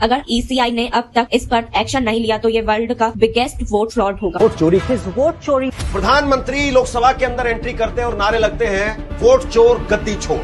अगर ईसीआई ने अब तक इस पर एक्शन नहीं लिया तो ये वर्ल्ड का बिगेस्ट वोट फ्रॉड होगा। वोट चोरी, किस वोट चोरी? प्रधानमंत्री लोकसभा के अंदर एंट्री करते हैं और नारे लगते हैं वोट चोर गद्दी छोड़।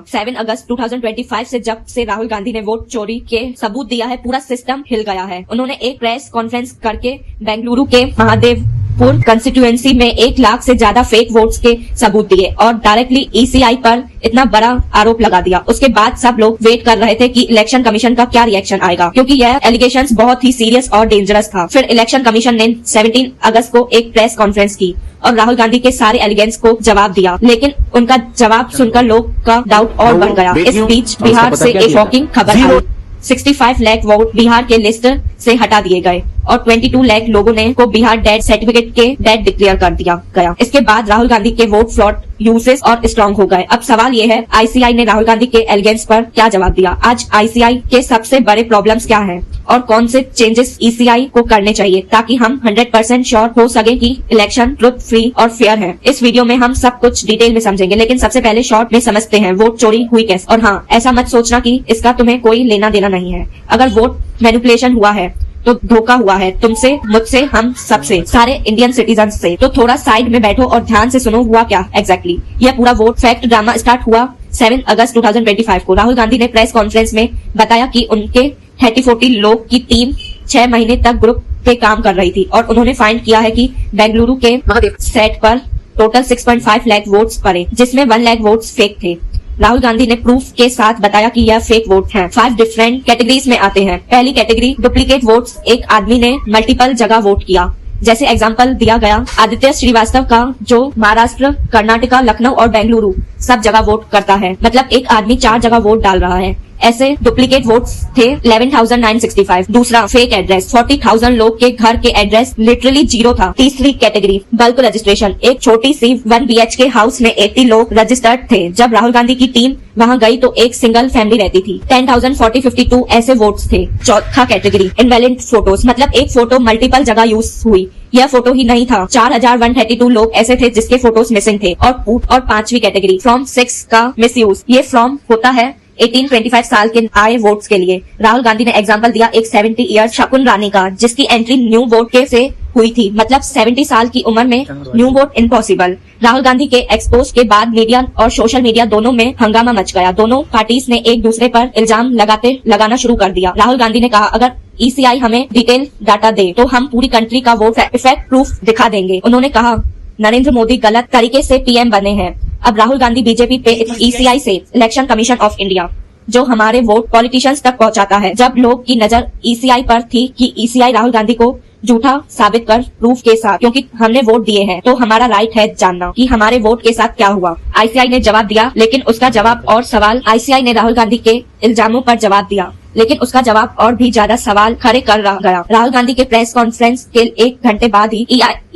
7 अगस्त 2025 से जब से राहुल गांधी ने वोट चोरी के सबूत दिया है, पूरा सिस्टम हिल गया है। उन्होंने एक प्रेस कॉन्फ्रेंस करके बेंगलुरु के महादेवपुर कंस्टिट्यूएंसी में 1 लाख से ज्यादा फेक वोट्स के सबूत दिए और डायरेक्टली ईसीआई पर इतना बड़ा आरोप लगा दिया। उसके बाद सब लोग वेट कर रहे थे कि इलेक्शन कमीशन का क्या रिएक्शन आएगा, क्योंकि यह एलिगेशंस बहुत ही सीरियस और डेंजरस था। फिर इलेक्शन कमीशन ने 17 अगस्त को एक प्रेस कॉन्फ्रेंस की और राहुल गांधी के सारे एलिगेंस को जवाब दिया, लेकिन उनका जवाब सुनकर लोग का डाउट और बढ़ गया। इस बीच बिहार से एक शॉकिंग खबर आई। 65 लाख वोट बिहार के लिस्ट से हटा दिए गए और 22 लाख लोगों ने को बिहार डेड सर्टिफिकेट के डेड डिक्लेयर कर दिया गया। इसके बाद राहुल गांधी के वोट फ्रॉड यूसेस और स्ट्रांग हो गए। अब सवाल ये है, आईसीआई ने राहुल गांधी के एलिगेंस पर क्या जवाब दिया? आज आईसीआई के सबसे बड़े प्रॉब्लम्स क्या हैं और कौन से चेंजेस ईसीआई को करने चाहिए ताकि हम 100% श्योर हो सके कि इलेक्शन ट्रुथ फ्री और फेयर है। इस वीडियो में हम सब कुछ डिटेल में समझेंगे, लेकिन सबसे पहले शॉर्ट में समझते हैं वोट चोरी हुई कैसे। और हाँ, ऐसा मत सोचना कि इसका तुम्हें कोई लेना देना नहीं है। अगर वोट मैनिपुलेशन हुआ है तो धोखा हुआ है तुमसे, मुझसे, हम सबसे, सारे इंडियन सिटीजन से। तो थोड़ा साइड में बैठो और ध्यान से सुनो हुआ क्या एग्जैक्टली। यह पूरा वोट फैक्ट ड्रामा स्टार्ट हुआ 7 अगस्त 2025 को। राहुल गांधी ने प्रेस कॉन्फ्रेंस में बताया कि उनके 30-40 लोग की टीम 6 महीने तक ग्रुप पे काम कर रही थी और उन्होंने फाइंड किया है कि बेंगलुरु के सेट पर टोटल 6.5 लाख वोट्स पड़े, जिसमें 1 लाख वोट्स फेक थे। राहुल गांधी ने प्रूफ के साथ बताया कि यह फेक वोट हैं। 5 डिफरेंट कैटेगरीज में आते हैं। पहली कैटेगरी डुप्लीकेट वोट्स। एक आदमी ने मल्टीपल जगह वोट किया। जैसे एग्जांपल दिया गया आदित्य श्रीवास्तव का, जो महाराष्ट्र, कर्नाटका, लखनऊ और बेंगलुरु सब जगह वोट करता है। मतलब एक आदमी 4 जगह वोट डाल रहा है। ऐसे डुप्लीकेट वोट्स थे 11,965। दूसरा फेक एड्रेस। 40,000 लोग के घर के एड्रेस लिटरली 0 था। तीसरी कैटेगरी बल्क रजिस्ट्रेशन। एक छोटी सी 1 BHK हाउस में 80 लोग रजिस्टर्ड थे। जब राहुल गांधी की टीम वहां गई तो एक सिंगल फैमिली रहती थी। 10,052 ऐसे वोट्स थे। चौथा कैटेगरी इनवैलिड फोटोज। मतलब एक फोटो मल्टीपल जगह यूज हुई। यह फोटो ही नहीं था। 4,132 लोग ऐसे थे जिसके फोटोज मिसिंग थे। और पांचवी कैटेगरी फ्रॉम 6 का मिसयूज। ये फ्रॉम होता है 18-25 साल के आए वोट्स के लिए। राहुल गांधी ने एग्जांपल दिया एक 70 ईयर शकुन रानी का, जिसकी एंट्री न्यू वोट के से हुई थी। मतलब 70 साल की उम्र में new vote impossible. Rahul Gandhi के एक्सपोज के बाद मीडिया और सोशल मीडिया दोनों में हंगामा मच गया। दोनों पार्टीज ने एक दूसरे पर इल्जाम लगाना शुरू कर दिया। राहुल गांधी ने कहा, अगर ईसीआई हमें डिटेल डाटा दे तो हम पूरी कंट्री का वोट इफेक्ट प्रूफ दिखा देंगे। उन्होंने कहा, नरेंद्र मोदी गलत तरीके से पीएम बने हैं। अब राहुल गांधी बीजेपी पे ईसीआई से इलेक्शन कमीशन ऑफ इंडिया, जो हमारे वोट पॉलिटिशियंस तक पहुंचाता है। जब लोग की नजर ईसीआई पर थी कि ईसीआई राहुल गांधी को झूठा साबित कर प्रूफ के साथ, क्योंकि हमने वोट दिए हैं तो हमारा राइट है जानना कि हमारे वोट के साथ क्या हुआ। आईसीआई ने जवाब दिया, लेकिन उसका जवाब और सवाल। आईसीआई ने राहुल गांधी के इल्जामों पर जवाब दिया, लेकिन उसका जवाब और भी ज्यादा सवाल खड़े कर गया। राहुल गांधी के प्रेस कॉन्फ्रेंस के 1 घंटे बाद ही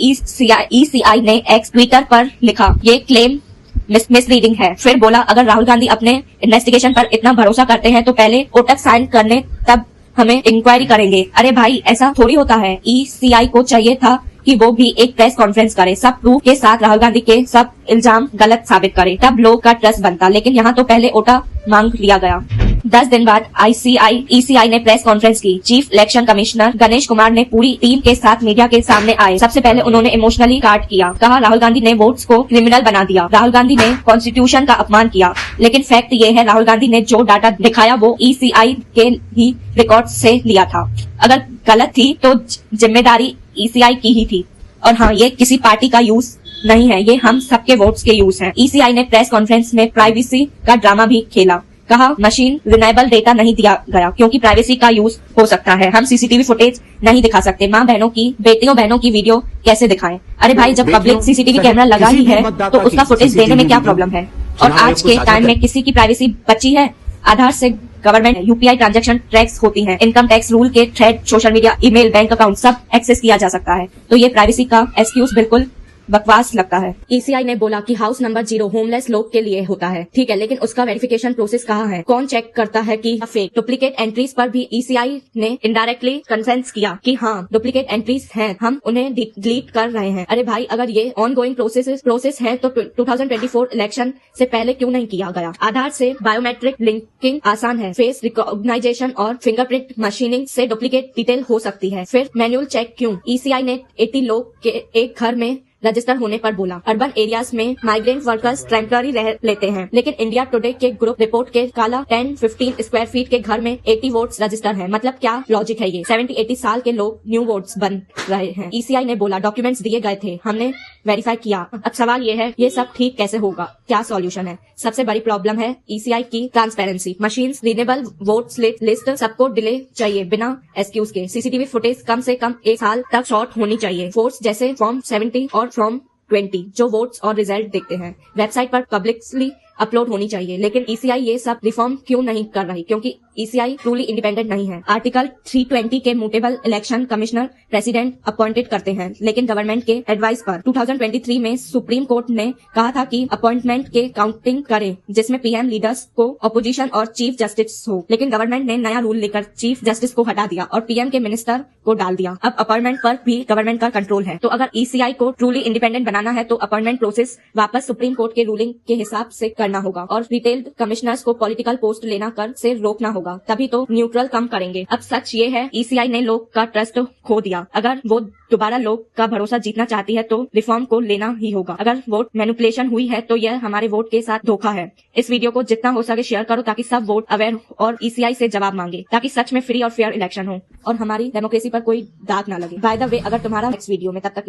ईसीआई ने एक्स ट्विटर पर लिखा, ये क्लेम मिसरीडिंग है। फिर बोला, अगर राहुल गांधी अपने इन्वेस्टिगेशन पर इतना भरोसा करते हैं तो पहले ओटक साइन करने, तब हमें इंक्वायरी करेंगे। अरे भाई, ऐसा थोड़ी होता है। ईसीआई को चाहिए था कि वो भी एक प्रेस कॉन्फ्रेंस करे, सब प्रूफ के साथ राहुल गांधी के सब इल्जाम गलत साबित करे, तब लोग का ट्रस्ट बनता। लेकिन यहाँ तो पहले ओटा मांग लिया गया। 10 दिन बाद ईसीआई ने प्रेस कॉन्फ्रेंस की। Chief election commissioner Ganesh Kumar ने पूरी टीम के साथ मीडिया के सामने आए। सबसे पहले उन्होंने इमोशनली काट किया। कहा, राहुल गांधी ने वोट्स को क्रिमिनल बना दिया। राहुल गांधी ने कॉन्स्टिट्यूशन का अपमान किया। लेकिन फैक्ट ये है, राहुल गांधी ने जो डाटा दिखाया वो ईसीआई के ही रिकॉर्ड से लिया था। अगर गलत थी तो जिम्मेदारी ईसीआई की ही थी। और हाँ, ये किसी पार्टी का यूज नहीं है, ये हम सबके वोट्स के यूज हैं। ईसीआई ने प्रेस कॉन्फ्रेंस में प्राइवेसी का ड्रामा भी खेला। कहा, मशीन रिलायबल डेटा नहीं दिया गया क्योंकि प्राइवेसी का यूज हो सकता है। हम सीसीटीवी फुटेज नहीं दिखा सकते। माँ बहनों की, बेटियों बहनों की वीडियो कैसे दिखाएं? अरे भाई, जब पब्लिक सीसीटीवी कैमरा लगा ही है तो उसका फुटेज देने में क्या प्रॉब्लम है? और आज के टाइम में किसी की प्राइवेसी बची है? आधार से गवर्नमेंट यूपीआई ट्रांजैक्शन ट्रैक्स होती हैं। इनकम टैक्स रूल के thread, social media, email, bank account सब एक्सेस किया जा सकता है। तो ये प्राइवेसी का एक्सक्यूज बिल्कुल बकवास लगता है। ईसीआई ने बोला कि हाउस नंबर 0 होमलेस लोग के लिए होता है, ठीक है, लेकिन उसका वेरिफिकेशन प्रोसेस कहाँ है? कौन चेक करता है कि फेक? डुप्लीकेट एंट्रीज पर भी ईसीआई ने इनडायरेक्टली कंसेंस किया कि हाँ डुप्लीकेट एंट्रीज हैं, हम उन्हें डिलीट कर रहे हैं। अरे भाई, अगर ये ऑन गोइंग प्रोसेस है तो 2024 इलेक्शन से पहले क्यों नहीं किया गया? आधार से बायोमेट्रिक लिंकिंग आसान है, फेस रिकॉग्नाइजेशन और फिंगरप्रिंट मशीनिंग से डुप्लीकेट डिटेल हो सकती है, फिर मैनुअल चेक क्यों? ईसीआई ने 80 लोग के एक घर में रजिस्टर होने पर बोला। अर्बन एरियाज में माइग्रेंट वर्कर्स टेम्पररी रह लेते हैं, लेकिन इंडिया टुडे के ग्रुप रिपोर्ट के काला 10-15 स्क्वायर फीट के घर में 80 वोट्स रजिस्टर है। मतलब क्या लॉजिक है ये? 70-80 साल के लोग न्यू वोट्स बन रहे हैं। ईसीआई ने बोला डॉक्यूमेंट्स दिए गए थे, हमने वेरीफाई किया। अब सवाल ये है, ये सब ठीक कैसे होगा? क्या सॉल्यूशन है? सबसे बड़ी प्रॉब्लम है ईसीआई की transparency. Machines, renewable votes list सबको डिले चाहिए बिना एक्सक्यूज के। सीसीटीवी फुटेज कम से कम 1 साल तक शॉर्ट होनी चाहिए। फोर्स जैसे फॉर्म 70 और फॉर्म 20 जो वोट्स और रिजल्ट देखते हैं वेबसाइट पर पब्लिकली अपलोड होनी चाहिए। लेकिन ईसीआई ये सब रिफॉर्म क्यों नहीं कर रही? क्योंकि ईसीआई ट्रूली इंडिपेंडेंट नहीं है। आर्टिकल 320 के mutable election commissioner president appointed करते हैं, लेकिन गवर्नमेंट के एडवाइस पर 2023 में सुप्रीम कोर्ट ने कहा था कि अपॉइंटमेंट के काउंटिंग करे जिसमें पीएम लीडर्स को अपोजिशन और चीफ जस्टिस हो, लेकिन गवर्नमेंट ने नया रूल लेकर चीफ जस्टिस को हटा दिया और पीएम के मिनिस्टर को डाल दिया। अब अपॉइंटमेंट पर भी गवर्नमेंट का कंट्रोल है। तो अगर ईसीआई को ट्रूली इंडिपेंडेंट बनाना है तो अपॉइंटमेंट प्रोसेस वापस सुप्रीम कोर्ट के रूलिंग के हिसाब से करना होगा और डिटेल्ड कमिश्नर्स को पॉलिटिकल पोस्ट लेना कर से रोकना होगा, तभी तो न्यूट्रल कम करेंगे। अब सच ये है, ईसीआई ने लोग का ट्रस्ट खो दिया। अगर वो दोबारा लोग का भरोसा जीतना चाहती है तो रिफॉर्म को लेना ही होगा। अगर वोट मैनिपुलेशन हुई है तो यह हमारे वोट के साथ धोखा है। इस वीडियो को जितना हो सके शेयर करो ताकि सब वोट अवेयर और ईसीआई से जवाब मांगे, ताकि सच में फ्री और फेयर इलेक्शन हो और हमारी डेमोक्रेसी पर कोई दाग ना लगे। बाय द वे, अगर तुम्हारा नेक्स्ट वीडियो में तब तक